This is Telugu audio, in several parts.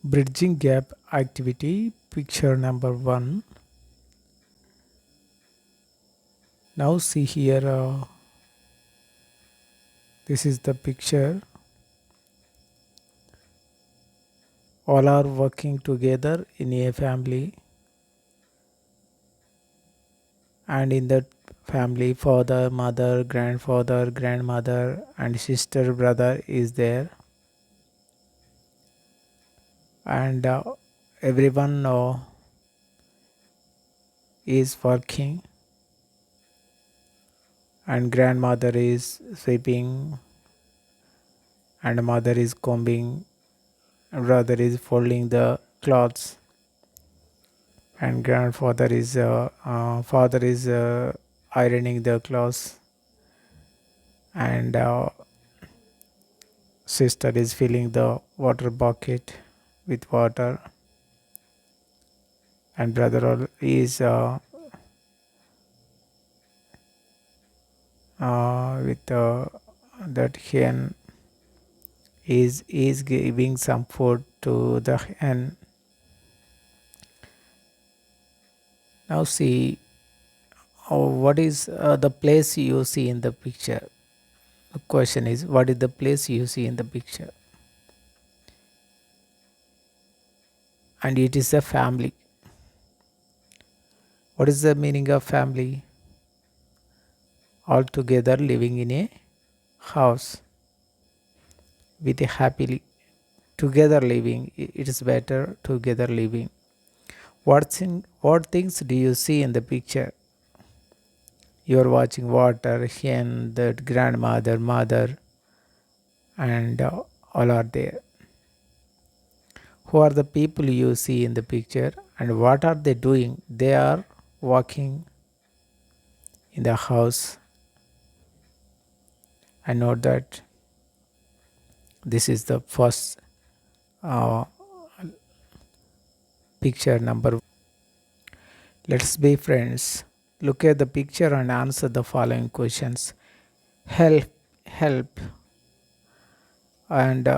Bridging gap activity, picture number 1. Now see here, this is the picture. All are working together in a family, and in that family father, mother, grandfather, grandmother and sister, brother is there, and everyone is working, and grandmother is sweeping, and mother is combing, brother is folding the clothes, and grandfather is father is ironing the clothes, and sister is filling the water bucket with water, and brother is with that hen is giving some food to the hen. Now see, what is the place you see in the picture? The question is, what is the place you see in the picture? And it is a family. What is the meaning of family? All together living in a house with a happily together living. It is better together living. What things do you see in the picture? You are watching water, hen, that grandmother, mother, and all are there. Who are the people you see in the picture, and what are they doing? They are walking in the house. I know that this is the first uh, picture number. Let's be friends. Look at the picture and answer the following questions. Help, help. And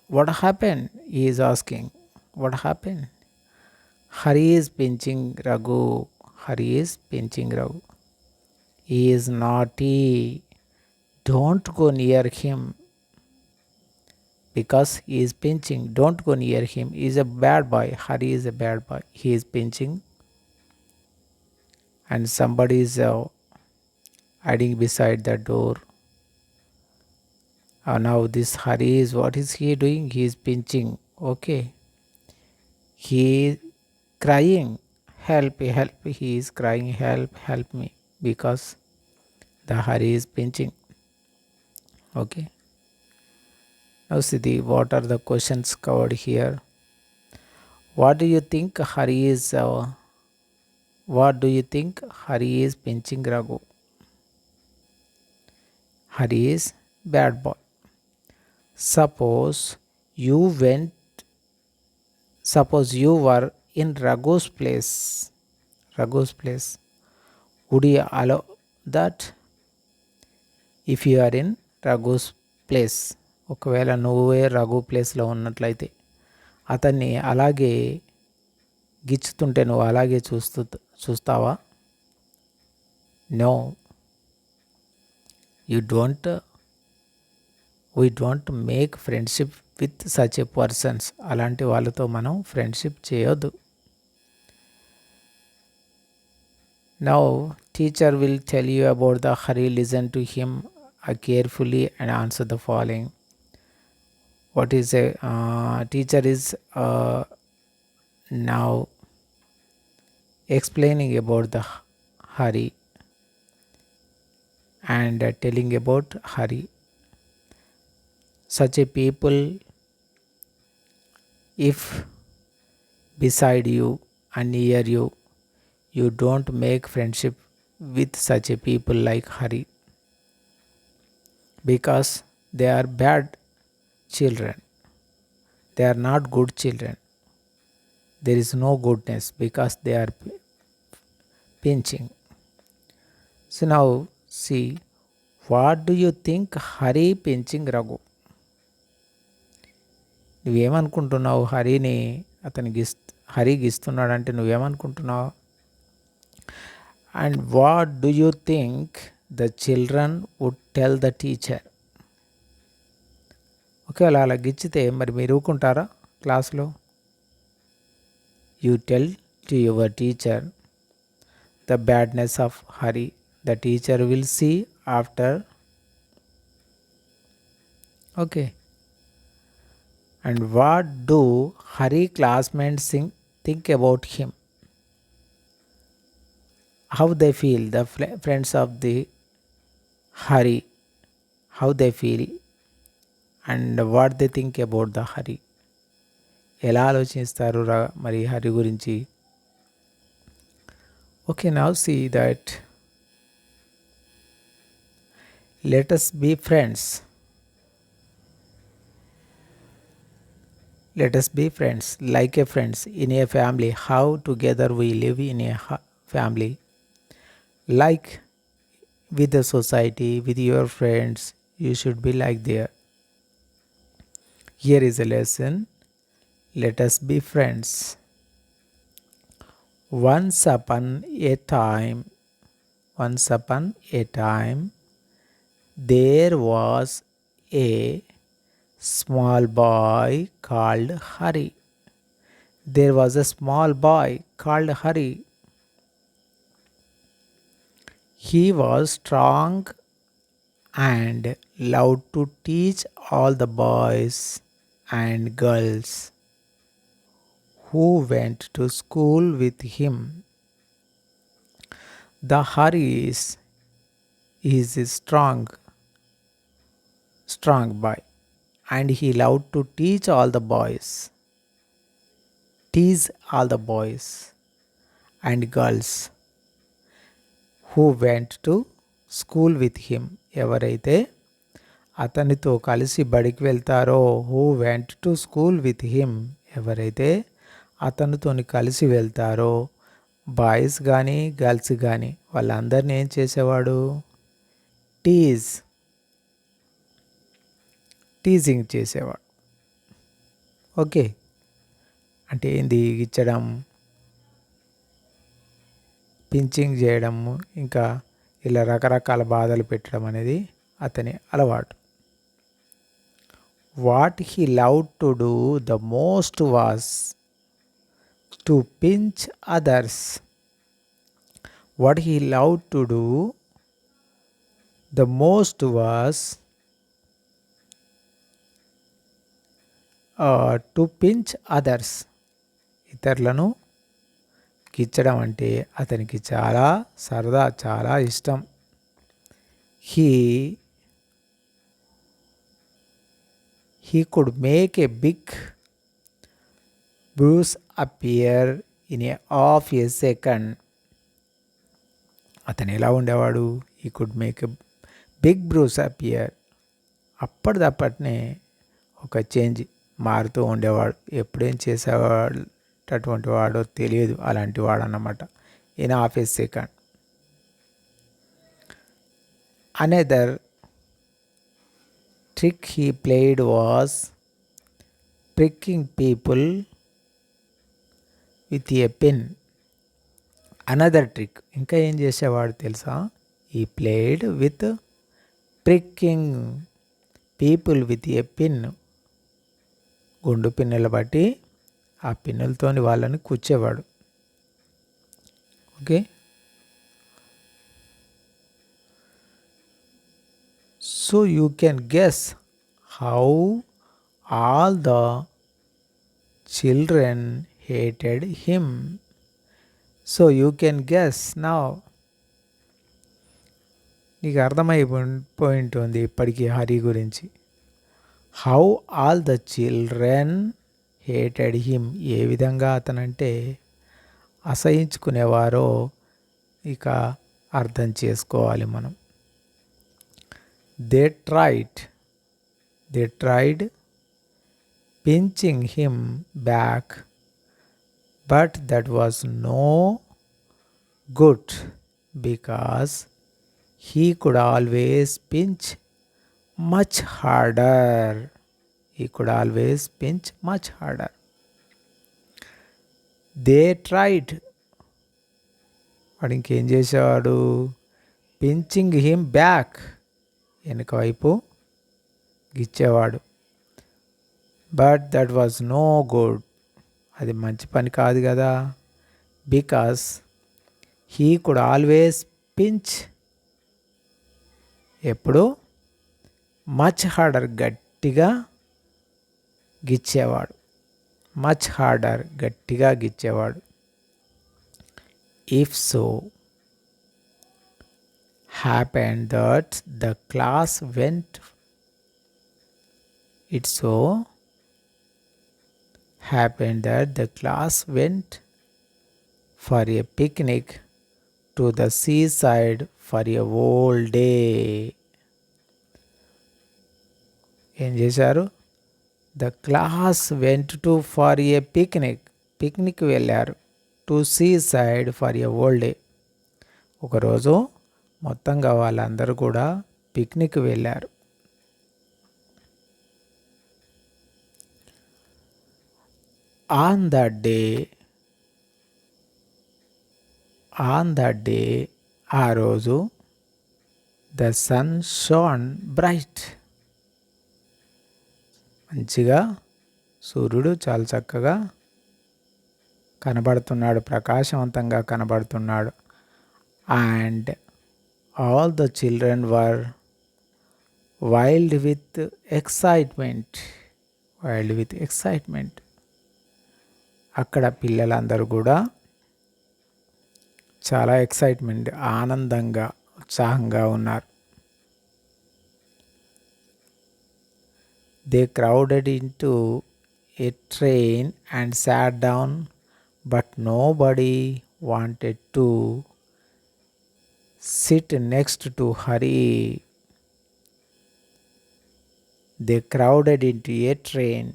what happened? He is asking. What happened? Hari is pinching Raghu. Hari is pinching Raghu. He is naughty. Don't go near him because he is pinching. Don't go near him. He is a bad boy. Hari is a bad boy. He is pinching, and somebody is hiding beside the door. Now this Hari is, what is he doing? He is pinching. Okay. He is crying. Help, help. He is crying, help, help me. Because the Hari is pinching. Okay. Now see what are the questions covered here. What do you think Hari is what do you think Hari is pinching Raghu? Hari is bad boy. Suppose you went suppose you were in Raghu's place. Raghu's place. Would you allow that? If you are in Raghu's place, ఒకవేళ నువ్వే రఘు ప్లేస్లో ఉన్నట్లయితే అతన్ని అలాగే గిచ్చుతుంటే నువ్వు అలాగే చూస్తావా? No, you don't. We don't make friendship with such a persons. అలాంటి వాళ్ళతో మనం ఫ్రెండ్షిప్ చేయొద్దు. Now teacher will tell you about the Hari. Listen to him carefully and answer the following. What is a teacher is now explaining about the Hari and telling about Hari. Such a people, if beside you and near you, you don't make friendship with such a people like Hari, because they are bad children. They are not good children. There is no goodness because they are pinching. So now see, what do you think Hari pinching Raghu? నువ్వేమనుకుంటున్నావు హరిని అతనికి హరికి ఇస్తున్నాడంటే నువ్వేమనుకుంటున్నావు? And what do you think the children would tell the teacher? ఒకవేళ అలా గిచ్చితే మరి మీరు ఊరుకుంటారా క్లాస్లో? You tell to your teacher the badness of Hari. The teacher will see after. Okay. And what do Hari classmates think about him? how they feel, the friends of the Hari, how they feel and what they think about the Hari. ఎలా ఆలోచిస్తారు మరి హరి గురించి? Okay, now see that let us be friends. Let us be friends like a friends in a family. How together we live in a family, like with the society, with your friends, you should be like there. Here is a lesson. Let us be friends. Once upon a time, there was a small boy called Hari. There was a small boy called Hari. He was strong and loved to teach all the boys and girls who went to school with him. The Hari is a strong boy, and he loved to teach all the boys, tease all the boys and girls who went to school with him. ఎవరైతే అతనితో కలిసి బడికి వెళ్తారో, who went to school with him, ఎవరైతే అతనితో కలిసి వెళ్తారో, బాయ్స్ కానీ గర్ల్స్ కానీ వాళ్ళందరినీ ఏం చేసేవాడు? టీజింగ్ చేసేవాడు. ఓకే, అంటే ఏంది? ఇచ్చడం, పించింగ్ చేయడము, ఇంకా ఇలా రకరకాల బాధలు పెట్టడం అనేది అతని అలవాటు. What he love to do the most was to pinch others. What he love to do the most was to pinch others. ఇతరులను గిచ్చడం అంటే అతనికి చాలా సరదా, చాలా ఇష్టం. He could make a big bruise appear in a half a second. అతను ఎలా ఉండేవాడు? He could make a big bruise appear. అప్పటిదప్పటినే ఒక చేంజ్ మారుతూ ఉండేవాడు. ఎప్పుడేం చేసేవాడు అటువంటి వాడో తెలియదు, అలాంటి వాడు అన్నమాట. In half A second. Another trick he played was pricking people with a pin. Another trick, ఇంకా ఏం చేసేవాడు తెలుసా? he played with pricking people with a pin. గుండు పిన్నులు బట్టి ఆ పిన్నులతోని వాళ్ళని కూర్చేవాడు. Okay, so you can guess how all the children hated him. So you can guess now. నీకు అర్థమైపోయి ఉంటుంది ఇప్పటికీ హరి గురించి. How all the children hated him, ఏ విధంగా అతనంటే అసహించుకునేవారో ఇక అర్థం చేసుకోవాలి మనం. They tried pinching him back, but that was no good because he could always pinch much harder. He could always pinch much harder. They tried. వాడు ఇంకేం చేసేవాడు? పించింగ్ హిమ్ బ్యాక్, వెనుక వైపు గిచ్చేవాడు. But that was no good. అది మంచి పని కాదు కదా. Because he could always pinch, ఎప్పుడు మచ్ హార్డర్, గట్టిగా గిచ్చేవాడు. మచ్ హార్డర్, గట్టిగా గిచ్చేవాడు. If so happened that the class went, it so happened that the class went for a picnic to the seaside for a whole day. ఏం చేశారు? The class went to for a picnic వెళ్ళారు. To sea side for a whole day. ఒకరోజు మొత్తంగా వాళ్ళందరూ కూడా పిక్నిక్ వెళ్ళారు. ఆన్ దట్ డే ఆ రోజు ద సన్ షోన్ బ్రైట్, మంచిగా సూర్యుడు చాలా చక్కగా కనబడుతున్నాడు, ప్రకాశవంతంగా కనబడుతున్నాడు. And all the children were wild with excitement. అక్కడ పిల్లలందరూ కూడా చాలా ఎక్సైట్మెంట్, ఆనందంగా, ఉత్సాహంగా ఉన్నారు. They crowded into a train and sat down, but nobody wanted to sit next to Hari. They crowded into a train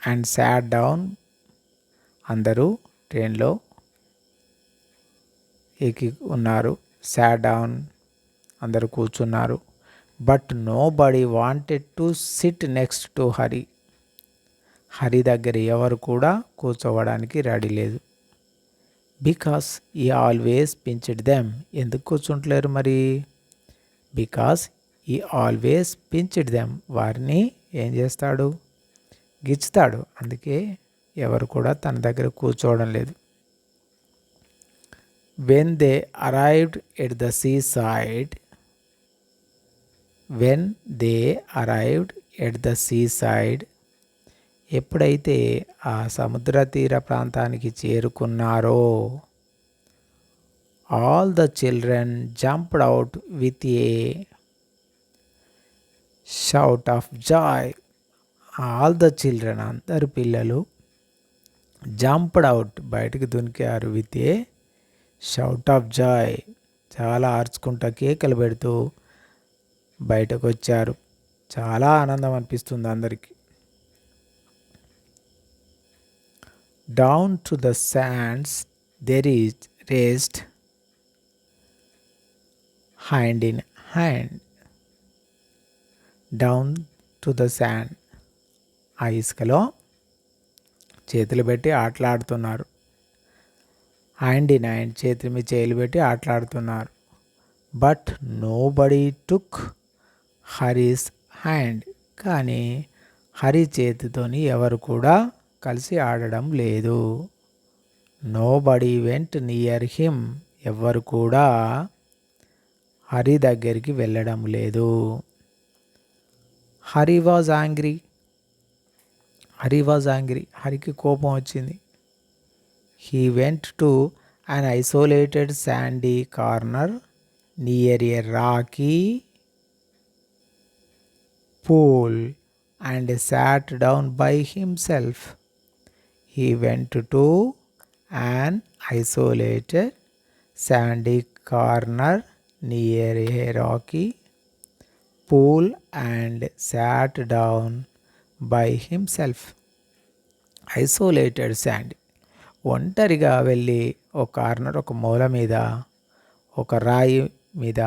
and sat down. అందరూ ట్రైన్లో ఎక్కి ఉన్నారు. sat down, అందరూ కూర్చున్నారు. But nobody wanted to sit next to Hari. Hari దగ్గర ఎవరు కూడా కూర్చోవడానికి రెడీ లేదు. బికాస్ ఈ ఆల్వేస్ పించ్డ్ దెమ్. ఎందుకు కూర్చుంటలేరు మరి? బికాస్ ఈ ఆల్వేస్ పించ్డ్ దెమ్. వారిని ఏం చేస్తాడు? గిచ్చుతాడు. అందుకే ఎవరు కూడా తన దగ్గర కూర్చోవడం లేదు. When they arrived at the sea side, ఎప్పుడైతే ఆ సముద్ర తీర ప్రాంతానికి చేరుకున్నారో, all the children jumped out with a shout of joy. All the children, అందరు పిల్లలు, జంప్డ్ అవుట్, బయటకు దునికారు, with a shout of joy, చాలా ఆర్చుకుంటా కేకలు పెడుతూ బయటకు వచ్చారు. చాలా ఆనందం అనిపిస్తుంది అందరికీ. Down to the sands they raised hand in hand. Down to the sand, ఆ ఇసుకలో చేతులు పెట్టి ఆటలాడుతున్నారు. హ్యాండ్ ఇన్ హ్యాండ్, చేతుల మీద చేతులు పెట్టి ఆటలాడుతున్నారు. But nobody took Hari's hand. కానీ హరి చేతితోని ఎవరు కూడా కలిసి ఆడడం లేదు. Nobody went near him. ఎవరు కూడా హరి దగ్గరికి వెళ్ళడం లేదు. Hari was angry. హరికి కోపం వచ్చింది. He went to an isolated sandy corner near a rocky pool and sat down by himself. He went to an isolated sandy corner near a rocky pool and sat down by himself. Isolated sand, ఒంటరిగా వెళ్ళి ఒక కార్నర్, ఒక మూల మీద, ఒక రాయి మీద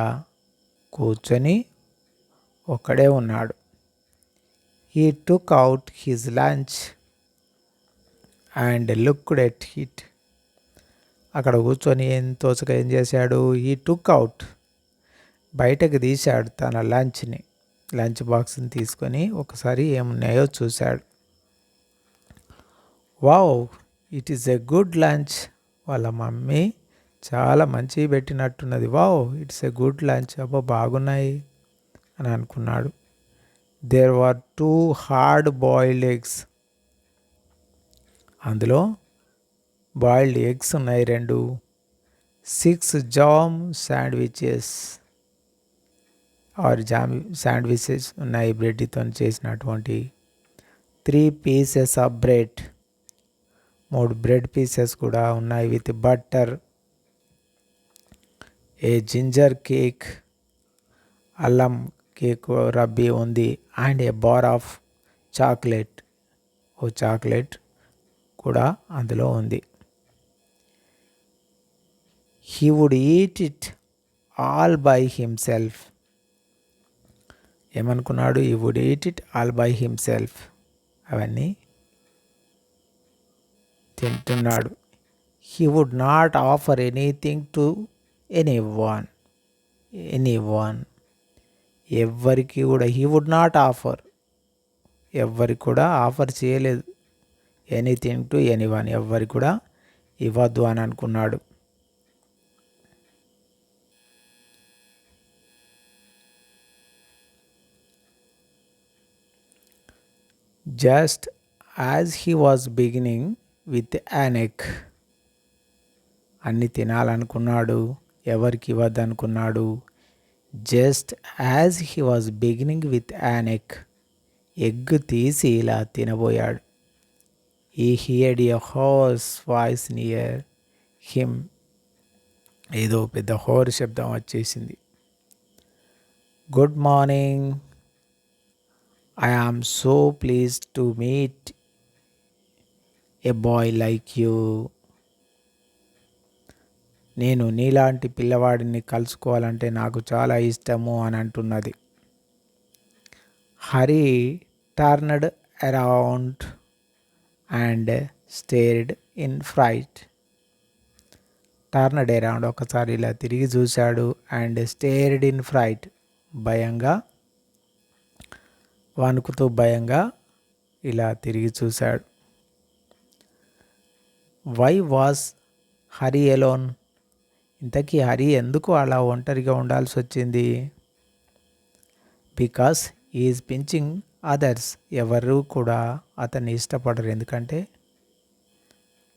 కూర్చొని ఒక్కడే ఉన్నాడు. He took out his lunch and looked at it. అక్కడ కూర్చొని తోచగా ఏం చేశాడు? హీ టుక్ అవుట్, బయటకు తీశాడు తన లంచ్ బాక్స్ని తీసుకొని ఒకసారి ఏమున్నాయో చూశాడు. Wow, it is a good lunch. వాళ్ళ మమ్మీ చాలా మంచివి పెట్టినట్టున్నది. Wow, it's a good lunch. అబ్బో బాగున్నాయి అని అనుకున్నాడు. There were 2 hard boiled eggs. అందులో బాయిల్డ్ ఎగ్స్ ఉన్నాయి 2. 6 జామ్ శాండ్విచెస్ శాండ్విచెస్ ఉన్నాయి, బ్రెడ్తో చేసినటువంటి. 3 pieces of bread, 3 bread pieces కూడా ఉన్నాయి with butter. A ginger cake, అల్లం కేక్ రబ్బీ ఉంది. And a bar of chocolate, ఓ చాక్లెట్ కూడా అందులో ఉంది. He would eat it all by himself. ఏమనుకున్నాడు? He would eat it all by himself, అవన్నీ తింటున్నాడు. He would not offer anything to anyone. ఎవ్వరికి కూడా, హీ వుడ్ నాట్ ఆఫర్, ఎవ్వరికి కూడా ఆఫర్ చేయలేదు. ఎనీథింగ్ టు ఎనీవన్, ఎవ్వరికి కూడా ఇవ్వద్దు అని అనుకున్నాడు. Just as he was beginning with an egg. అన్ని తినాలనుకున్నాడు, ఎవరికి ఇవ్వద్దు అనుకున్నాడు. Just as he was beginning with an egg, egg తీసి ఇలా తినబోయాడు. He heard a hoarse voice near him. ఏదో పెద్ద హోర్ శబ్దం వచ్చేసింది. Good morning, I am so pleased to meet a boy like you. నేను నీలాంటి పిల్లవాడిని కలుసుకోవాలంటే నాకు చాలా ఇష్టము అని అంటున్నది. Hari turned around and stared in fright. Turned around, ఒకసారి ఇలా తిరిగి చూశాడు. అండ్ స్టేర్డ్ ఇన్ ఫ్రైట్, భయంగా, వణుకుతూ భయంగా ఇలా తిరిగి చూశాడు. Why was Hari alone? ఇంతకీ హరి ఎందుకు అలా ఒంటరిగా ఉండాల్సి వచ్చింది? Because is pinching others. ఎవరు కూడా అతన్ని ఇష్టపడరు, ఎందుకంటే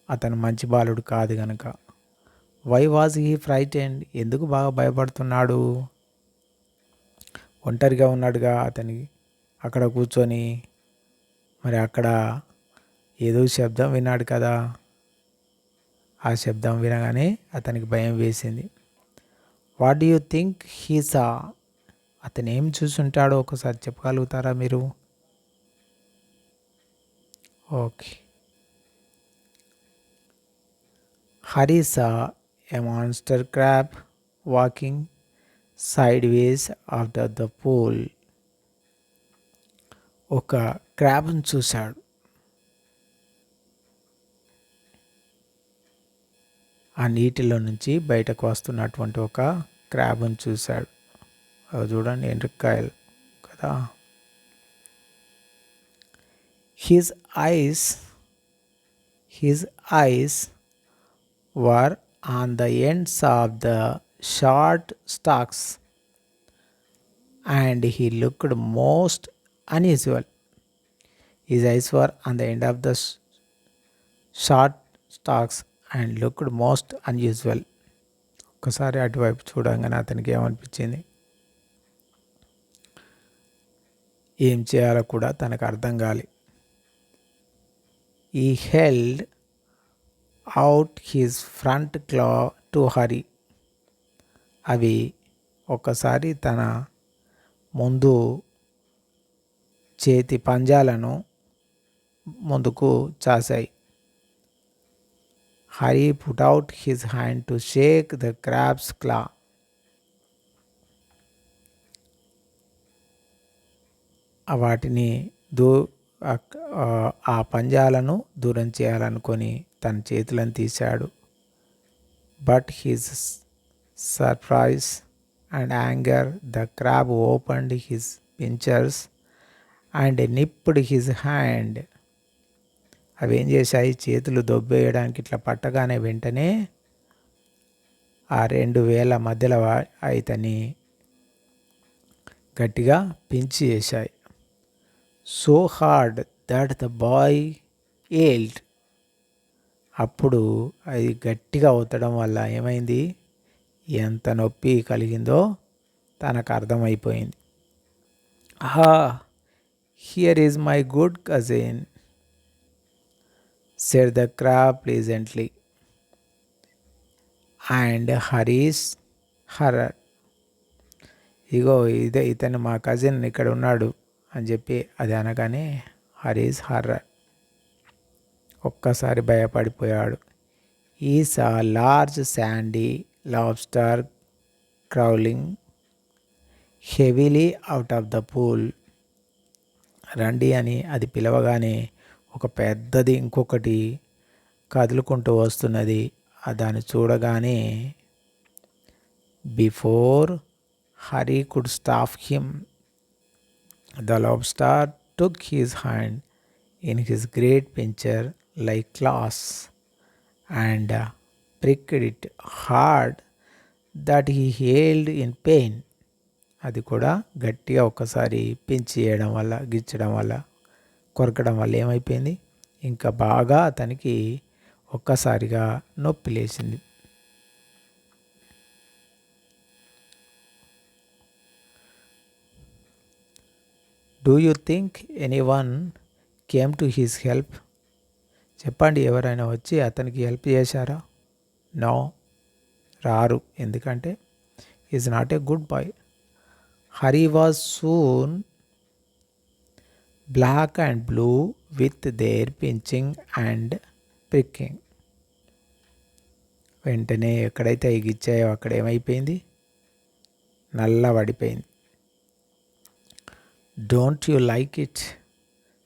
అతను మంచి బాలుడు కాదు గనుక. Why was he frightened? ఎందుకు బాగా భయపడుతున్నాడు? ఒంటరిగా ఉన్నాడుగా అతనికి అక్కడ కూర్చొని. మరి అక్కడ ఏదో శబ్దం విన్నాడు కదా, ఆ శబ్దం వినగానే అతనికి భయం వేసింది. What do you think he saw? అతను ఏం చూసుంటాడో ఒకసారి చెప్పగలుగుతారా మీరు? Okay. Hari saw a monster crab walking sideways after the pool. ఒక క్రాబ్ను చూశాడు. ఆ నీటిలో నుంచి బయటకు వస్తున్నటువంటి ఒక క్రాబ్ను చూశాడు. అవి చూడండి, ఎండ్రకాయలు కదా. His eyes were on the ends of the short stalks and he looked most unusual. His eyes were on the end of the short stalks and looked most unusual. ఒకసారి అటువైపు చూడంగానే అతనికి ఏమనిపించింది? ఏం చేయాలో కూడా తనకు అర్థం కాలి. He held out his front claw to Hari. అవి ఒకసారి తన ముందు చేతి పంజాలను ముందుకు చాశాయి. Hari put out his hand to shake the crab's claw. వాటిని దూ ఆ పంజాలను దూరం చేయాలనుకొని తన చేతులను తీశాడు. But his surprise and anger the crab opened his pinchers and nipped his hand. అవి ఏం చేశాయి, చేతులు దొబ్బేయడానికి ఇట్లా పట్టగానే వెంటనే ఆ 2 వేల మధ్యలో ఇతని గట్టిగా పించి చేశాయి. So hard that the boy yelled. అప్పుడు అది గట్టిగా అవుతడం వల్ల ఏమైంది, ఎంత నొప్పి కలిగిందో తనకు అర్థమైపోయింది. Here is my good cousin said the crab pleasantly, and Hari's horror. ఇగో ఇతను మా కజిన్ ఇక్కడ ఉన్నాడు అని చెప్పి అది అనగానే హరీష్ హర్రర్ ఒక్కసారి భయపడిపోయాడు. Is a large sandy lobster crawling heavily out of the pool. రండి అని అది పిలవగానే ఒక పెద్దది ఇంకొకటి కదులుకుంటూ వస్తున్నది. దాన్ని చూడగానే before hurry could stop him the lobster took his hand in his great pinscher like class and pricked it hard that he hailed in pain. అది కూడా గట్టిగా ఒక్కసారి పించి చేయడం వల్ల, గిచ్చడం వల్ల, కొరకడం వల్ల ఏమైపోయింది, ఇంకా బాగా అతనికి ఒక్కసారిగా నొప్పి లేచింది. Do you think anyone came to his help? చెప్పండి, ఎవరైనా వచ్చి అతనికి హెల్ప్ చేశారా? నో, రారు. ఎందుకంటే is not a good boy. Hari was soon black and blue with their pinching and pricking. వెంటనే ఎక్కడైతే ఎగిచ్చాయో అక్కడ ఏమైపోయింది, నల్లబడిపోయింది. Don't you like it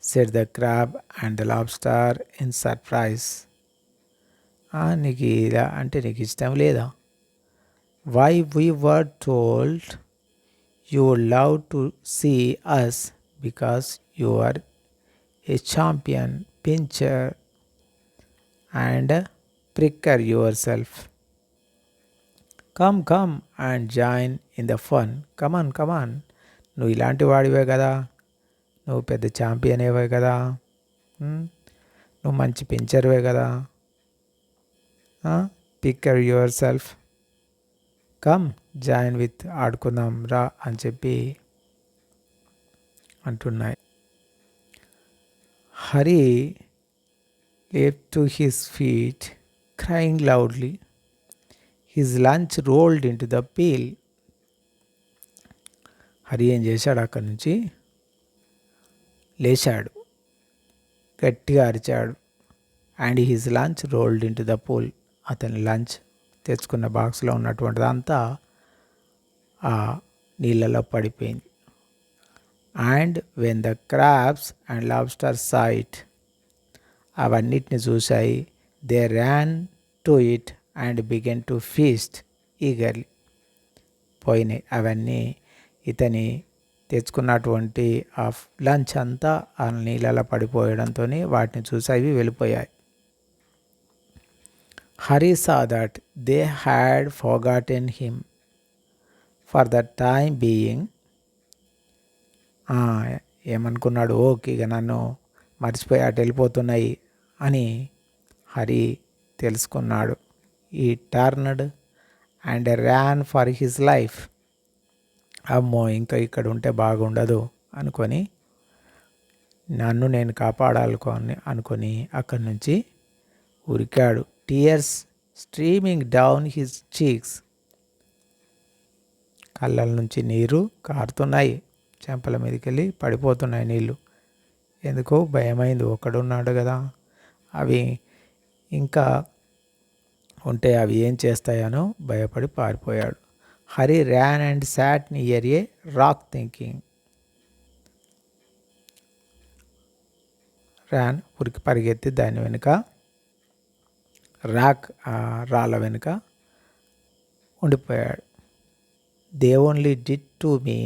said the crab and the lobster in surprise. నీకు ఇలా అంటే నీకు ఇష్టం లేదా? Why we were told you would love to see us because you are a champion pincher and pricker yourself. Come and join in the fun. Come on. నువ్వు ఇలాంటి వాడివే కదా, నువ్వు పెద్ద ఛాంపియనేవే కదా, నువ్వు మంచి పించర్వే కదా, picker your self, come join with, ఆడుకుందాం రా అని చెప్పి అంటున్నాయి. హరీ leaped to his feet, crying loudly. His lunch rolled into the pail. Hari ఏం చేశాడు, అక్కడి నుంచి లేచాడు, గట్టిగా అరిచాడు. And his lunch rolled into the pool. అతని లంచ్ తెచ్చుకున్న బాక్స్లో ఉన్నటువంటిదంతా ఆ నీళ్ళలో పడిపోయింది. And when the crabs and lobster sight, అవన్నిటిని చూశాయి. They ran to it and began to feast eagerly. పోయినాయి అవన్నీ, ఇతని తెచ్చుకున్నటువంటి ఆ లంచ్ అంతా ఆ నీళ్ళలో పడిపోయడంతో వాటిని చూసి అవి వెళ్ళిపోయాయి. Hari saw that they had forgotten him for the time being. ఏమనుకున్నాడు, ఓకే ఇక నన్ను మర్చిపోయి అటు వెళ్ళిపోతున్నాయి అని హరి తెలుసుకున్నాడు. He turned and ran for his life. అమ్మో ఇంకా ఇక్కడ ఉంటే బాగుండదు అనుకొని, నన్ను నేను అనుకొని అక్కడి నుంచి ఉరికాడు. Tears streaming down his cheeks. కళ్ళ నుంచి నీరు కారుతున్నాయి, చెంపల మీదకి వెళ్ళి పడిపోతున్నాయి నీళ్ళు. ఎందుకో భయమైంది, ఒక్కడున్నాడు కదా, అవి ఇంకా ఉంటే అవి ఏం చేస్తాయనో భయపడి పారిపోయాడు. Hari ran and sat near a rock thinking. Ran ఉరికి పరిగెత్తి దాని వెనుక రాళ్ళ వెనుక ఉండిపోయాడు. They only did to me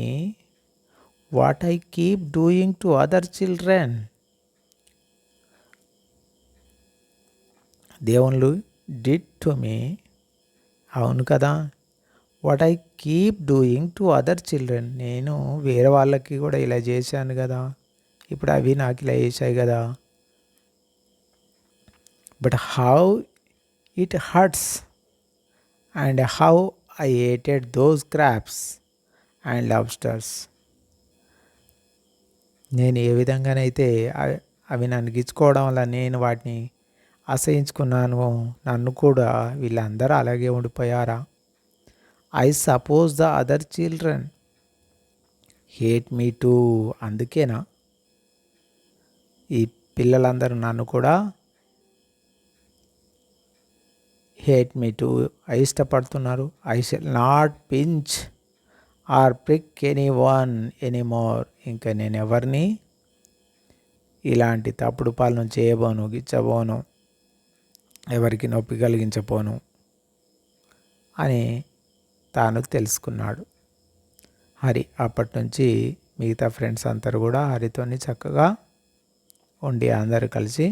what I keep doing to other children. They only did to me, అవును కదా, what I keep doing to other children, నేను వేరే వాళ్ళకి కూడా ఇలా చేశాను కదా, ఇప్పుడు అవి నాకు ఇలా చేశాయి కదా. But how it hurts and how I eated those crabs and lobsters. నేను ఏ విధంగానైతే అవి నన్ను గిచ్చుకోవడం వల్ల నేను వాటిని అసహించుకున్నాను, నన్ను కూడా వీళ్ళందరూ అలాగే ఉండిపోయారా. I suppose the other children hate me too. అందుకేనా ఈ పిల్లలందరూ నన్ను కూడా హేట్ మీ టూ ఇష్టపడుతున్నారు. I shall not pinch or prick anyone anymore. ఇంకా నేను ఎవరిని ఇలాంటి తప్పుడు పాలన చేయబోను, గిచ్చబోను, ఎవరికి నొప్పి కలిగించబోను అని తాను తెలుసుకున్నాడు. హరి అప్పటి నుంచి మిగతా ఫ్రెండ్స్ అందరూ కూడా హరితోని చక్కగా అందరూ కలిసి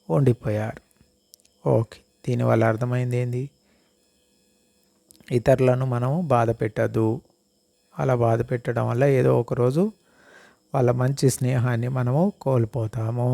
ఉండిపోయారు. ఓకే, దీనివల్ల అర్థమైంది ఏంది, ఇతరులను మనము బాధ పెట్టద్దు. అలా బాధ పెట్టడం వల్ల ఏదో ఒకరోజు వాళ్ళ మంచి స్నేహాన్ని మనము కోల్పోతాము.